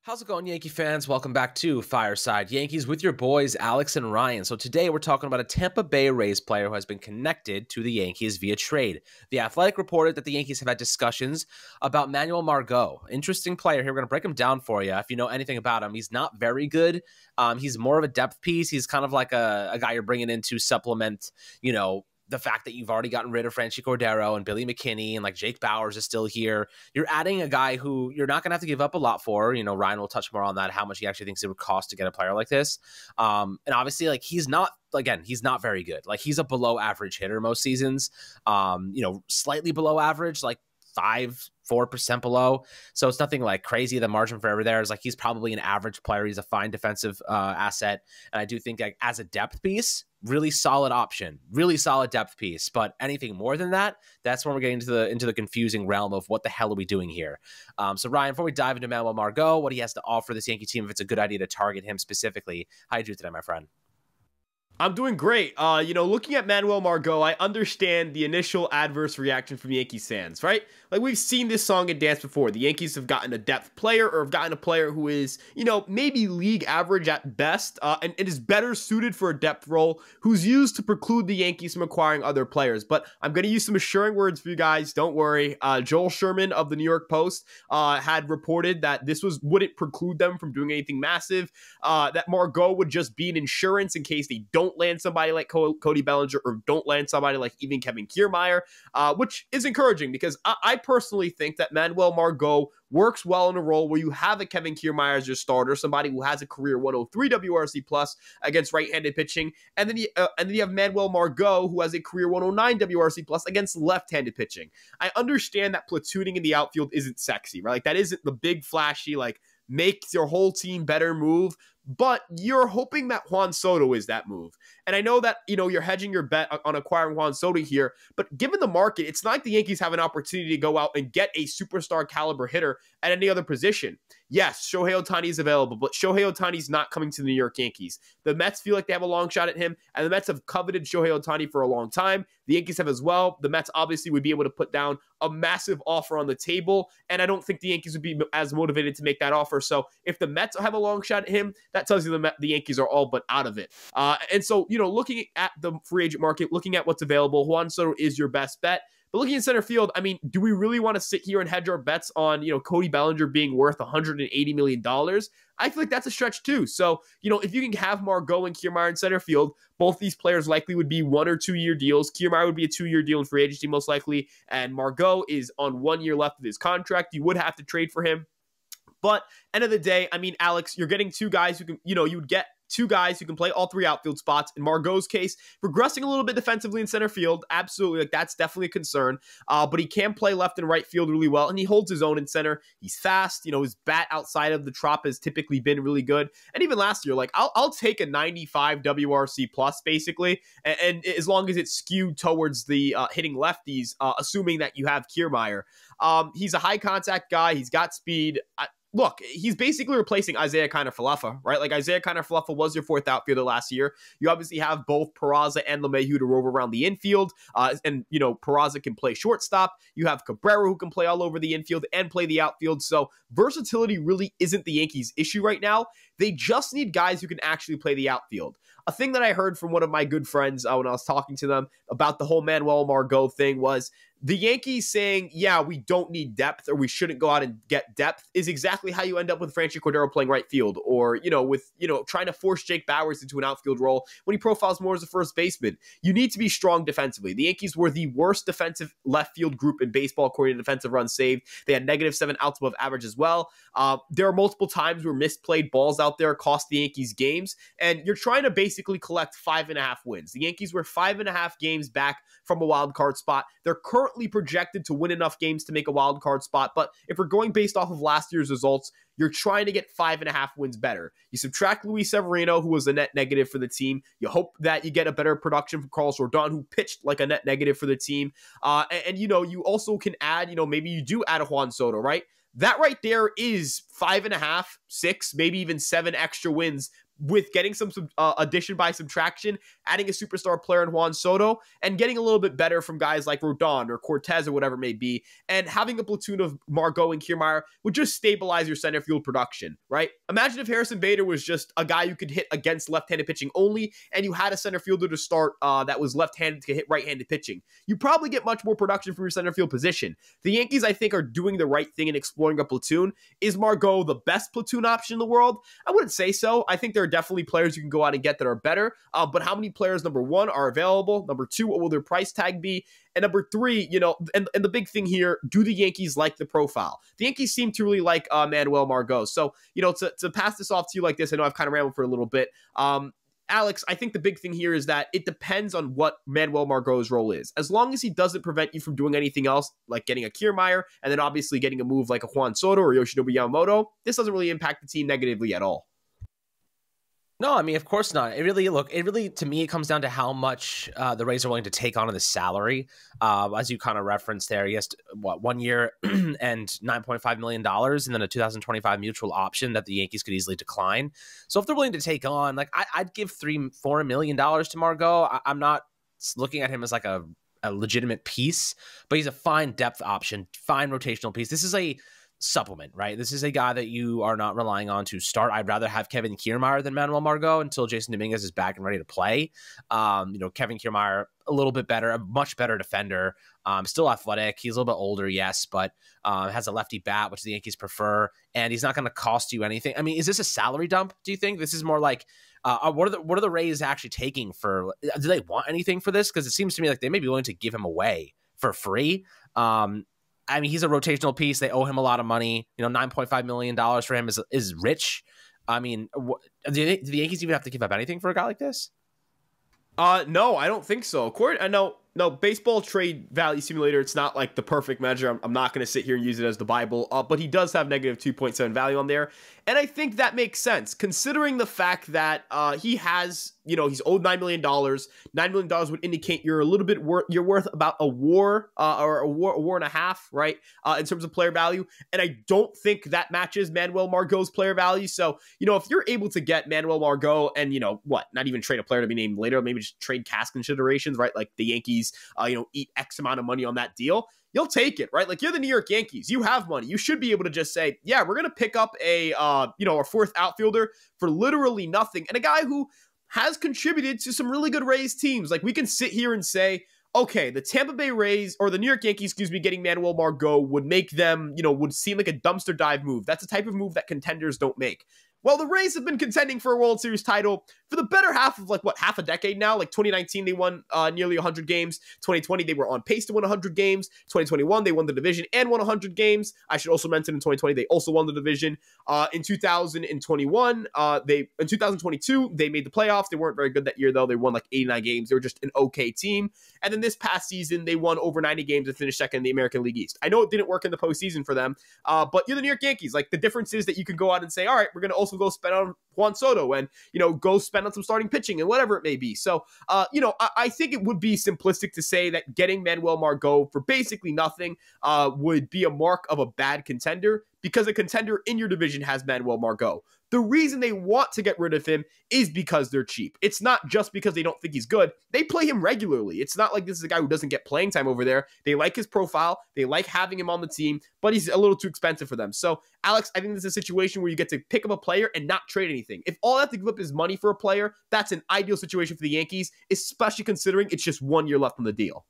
How's it going, Yankee fans? Welcome back to Fireside Yankees with your boys, Alex and Ryan. So today we're talking about a Tampa Bay Rays player who has been connected to the Yankees via trade. The Athletic reported that the Yankees have had discussions about Manuel Margot. Interesting player here. We're going to break him down for you. If you know anything about him, he's not very good. He's more of a depth piece. He's kind of like a guy you're bringing in to supplement, the fact that you've already gotten rid of Franchi Cordero and Billy McKinney and like Jake Bauers is still here. You're adding a guy who you're not going to have to give up a lot for. Ryan will touch more on that, how much he actually thinks it would cost to get a player like this. And obviously, like, he's not very good. Like, he's a below average hitter most seasons, slightly below average, like 4% below. So it's nothing like crazy. The margin for error there is like, he's probably an average player. He's a fine defensive asset. And I do think, like, as a depth piece, really solid option, really solid depth piece. But anything more than that, that's when we're getting into the confusing realm of what the hell are we doing here. So Ryan, before we dive into Manuel Margot, what he has to offer this Yankee team, if it's a good idea to target him specifically, how you do today, my friend? I'm doing great. Looking at Manuel Margot, I understand the initial adverse reaction from Yankees fans, right? Like, we've seen this song and dance before. The Yankees have gotten a depth player or have gotten a player who is, maybe league average at best, and it is better suited for a depth role, who's used to preclude the Yankees from acquiring other players. But I'm going to use some assuring words for you guys. Don't worry. Joel Sherman of the New York Post had reported that this wouldn't preclude them from doing anything massive, that Margot would just be an insurance in case they don't land somebody like Cody Bellinger or don't land somebody like even Kevin Kiermaier, which is encouraging because I personally think that Manuel Margot works well in a role where you have a Kevin Kiermaier as your starter, somebody who has a career 103 WRC plus against right-handed pitching, and then you have Manuel Margot who has a career 109 WRC plus against left-handed pitching. I understand that platooning in the outfield isn't sexy, right? Like, that isn't the big flashy, like, make your whole team better move, but you're hoping that Juan Soto is that move. And I know that, you're hedging your bet on acquiring Juan Soto here, but given the market, it's not like the Yankees have an opportunity to go out and get a superstar caliber hitter at any other position. Yes, Shohei Ohtani is available, but Shohei Ohtani is not coming to the New York Yankees. The Mets feel like they have a long shot at him, and the Mets have coveted Shohei Ohtani for a long time. The Yankees have as well. The Mets obviously would be able to put down a massive offer on the table, and I don't think the Yankees would be as motivated to make that offer. So if the Mets have a long shot at him, that tells you the Yankees are all but out of it. And so, looking at the free agent market, looking at what's available, Juan Soto is your best bet. But looking at center field, I mean, do we really want to sit here and hedge our bets on, Cody Bellinger being worth $180 million? I feel like that's a stretch too. So, if you can have Margot and Kiermaier in center field, both these players likely would be 1 or 2 year deals. Kiermaier would be a 2-year deal in free agency most likely, and Margot is on 1 year left of his contract. You would have to trade for him. But end of the day, I mean, Alex, you're getting two guys who can, you would get 2 guys who can play all 3 outfield spots. In Margot's case, regressing a little bit defensively in center field, absolutely, like, that's definitely a concern. But he can play left and right field really well, and he holds his own in center. He's fast. His bat outside of the trop has typically been really good. And even last year, like, I'll take a 95 WRC plus basically, and as long as it's skewed towards the hitting lefties, assuming that you have Kiermaier. He's a high contact guy. He's got speed. Look, he's basically replacing Isaiah Kiner-Falefa, right? Like, Isaiah Kiner-Falefa was your 4th outfielder last year. You obviously have both Peraza and LeMahieu to rover around the infield. And Peraza can play shortstop. You have Cabrera who can play all over the infield and play the outfield. So versatility really isn't the Yankees' issue right now. They just need guys who can actually play the outfield. A thing that I heard from one of my good friends when I was talking to them about the whole Manuel Margot thing was the Yankees saying, yeah, we don't need depth or we shouldn't go out and get depth is exactly how you end up with Franchi Cordero playing right field or, trying to force Jake Bauers into an outfield role when he profiles more as a first baseman. You need to be strong defensively. The Yankees were the worst defensive left field group in baseball according to defensive runs saved. They had -7 outs above average as well. There are multiple times where misplayed balls out there cost the Yankees games, and you're trying to basically collect 5.5 wins. The Yankees were 5.5 games back from a wild card spot. They're currently projected to win enough games to make a wild card spot, but if we're going based off of last year's results, you're trying to get 5.5 wins better. You subtract Luis Severino, who was a net negative for the team. You hope that you get a better production from Carlos Rodon, who pitched like a net negative for the team. You also can add, maybe you do add a Juan Soto, right? That right there is 5.5, 6, maybe even 7 extra wins with getting some addition by subtraction, adding a superstar player in Juan Soto, and getting a little bit better from guys like Rodon or Cortez or whatever it may be, and having a platoon of Margot and Kiermaier would just stabilize your center field production, right? Imagine if Harrison Bader was just a guy you could hit against left-handed pitching only, and you had a center fielder to start that was left-handed to hit right-handed pitching. You probably get much more production from your center field position. The Yankees, I think, are doing the right thing in exploring a platoon. Is Margot the best platoon option in the world? I wouldn't say so. I think there are definitely players you can go out and get that are better, but how many players, number one, are available? Number two, what will their price tag be? And number three, and the big thing here, do the Yankees like the profile? The Yankees seem to really like Manuel Margot. So, to pass this off to you like this, I know I've kind of rambled for a little bit. Alex, I think the big thing here is that it depends on what Manuel Margot's role is. As long as he doesn't prevent you from doing anything else, like getting a Kiermaier, and then obviously getting a move like a Juan Soto or Yoshinobu Yamamoto, this doesn't really impact the team negatively at all. No, I mean, of course not. It really, to me, it comes down to how much the Rays are willing to take on in the salary. As you kind of referenced there, he has 1 year and $9.5 million, and then a 2025 mutual option that the Yankees could easily decline. So if they're willing to take on, like, I'd give $3-4 million to Margot. I'm not looking at him as like a legitimate piece, but he's a fine depth option, fine rotational piece. This is a supplement, right? This is a guy that you are not relying on to start. I'd rather have Kevin Kiermaier than Manuel Margot until Jason Dominguez is back and ready to play. Kevin Kiermaier, a little bit better, a much better defender, still athletic. He's a little bit older, yes, but has a lefty bat, which the Yankees prefer, and he's not going to cost you anything. I mean, is this a salary dump, do you think? This is more like, what are the Rays actually taking for, do they want anything for this? Because it seems to me like they may be willing to give him away for free. I mean, he's a rotational piece. They owe him a lot of money. $9.5 million for him is rich. I mean, do the Yankees even have to give up anything for a guy like this? No, I don't think so. I know, no, baseball trade value simulator, it's not like the perfect measure. I'm not going to sit here and use it as the Bible, but he does have negative 2.7 value on there. And I think that makes sense, considering the fact that he has, he's owed $9 million. $9 million would indicate you're a little bit you're worth about a war or a war and a half, right? In terms of player value. And I don't think that matches Manuel Margot's player value. So, if you're able to get Manuel Margot and, not even trade a player to be named later, maybe just trade cash considerations, right? Like the Yankees, eat X amount of money on that deal. You'll take it, right? Like, you're the New York Yankees. You have money. You should be able to just say, yeah, we're going to pick up a fourth outfielder for literally nothing. And a guy who has contributed to some really good Rays teams. Like, we can sit here and say, okay, the Tampa Bay Rays, or the New York Yankees, getting Manuel Margot would make them, would seem like a dumpster dive move. That's a type of move that contenders don't make. Well, the Rays have been contending for a World Series title for the better half of half a decade now. Like 2019, they won nearly 100 games. 2020, they were on pace to win 100 games. 2021, they won the division and won 100 games. I should also mention in 2020, they also won the division. In 2021, in 2022, they made the playoffs. They weren't very good that year, though. They won like 89 games. They were just an okay team. And then this past season, they won over 90 games and finished second in the American League East. I know it didn't work in the postseason for them, but you're the New York Yankees. Like, the difference is that you can go out and say, all right, we're going to also go spend on Juan Soto and, go spend on some starting pitching and whatever it may be. So, I think it would be simplistic to say that getting Manuel Margot for basically nothing would be a mark of a bad contender, because a contender in your division has Manuel Margot. The reason they want to get rid of him is because they're cheap. It's not just because they don't think he's good. They play him regularly. It's not like this is a guy who doesn't get playing time over there. They like his profile. They like having him on the team, but he's a little too expensive for them. So, Alex, I think this is a situation where you get to pick up a player and not trade anything. If all I have to give up is money for a player, that's an ideal situation for the Yankees, especially considering it's just 1 year left on the deal.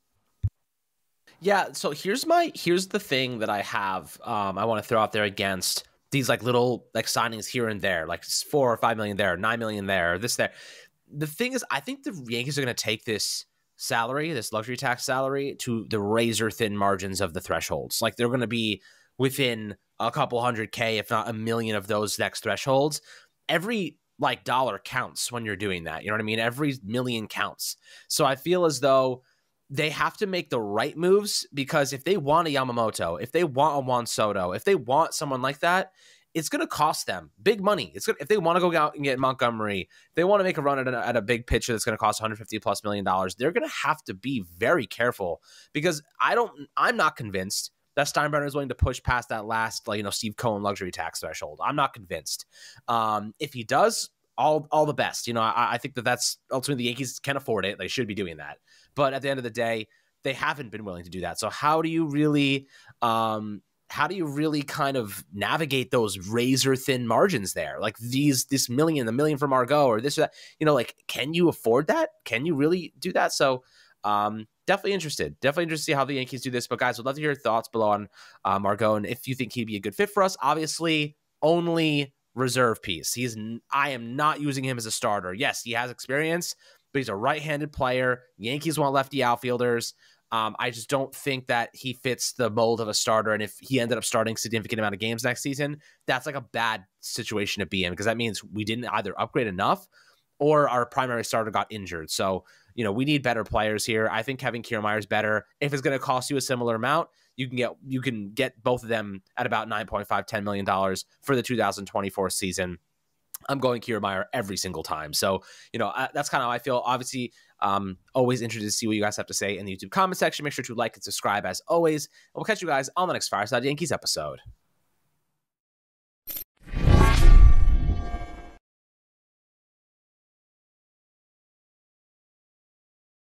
Yeah, so here's the thing that I have I want to throw out there against these little signings here and there, like 4 or 5 million there, 9 million there, this there. The thing is, I think the Yankees are going to take this salary, this luxury tax salary, to the razor thin margins of the thresholds. Like, they're going to be within a couple $100K, if not $1 million of those next thresholds. Every dollar counts when you're doing that. You know what I mean? Every million counts. So I feel as though they have to make the right moves, because if they want a Yamamoto, if they want a Juan Soto, if they want someone like that, it's going to cost them big money. If they want to go out and get Montgomery, if they want to make a run at a big pitcher that's going to cost $150+ million, they're going to have to be very careful, because I'm not convinced that Steinbrenner is willing to push past that last, Steve Cohen luxury tax threshold. I'm not convinced. If he does, all the best. I think that's ultimately the Yankees can afford it. They should be doing that. But at the end of the day, they haven't been willing to do that. So how do you really kind of navigate those razor thin margins there? Like the million for Margot or this or that, like, can you afford that? Can you really do that? So definitely interested to see how the Yankees do this. But guys, would love to hear your thoughts below on Margot and if you think he'd be a good fit for us. Obviously, only reserve piece. I am not using him as a starter. Yes, he has experience, but he's a right-handed player. Yankees want lefty outfielders. I just don't think that he fits the mold of a starter. And if he ended up starting a significant amount of games next season, that's like a bad situation to be in, because that means we didn't either upgrade enough or our primary starter got injured. So, we need better players here. I think Kevin Kiermaier is better. If it's going to cost you a similar amount, you can get both of them at about $9.5-10 million for the 2024 season. I'm going Kiermaier every single time. So, that's kind of how I feel. Obviously, always interested to see what you guys have to say in the YouTube comment section. Make sure to like and subscribe as always. And we'll catch you guys on the next Fireside Yankees episode.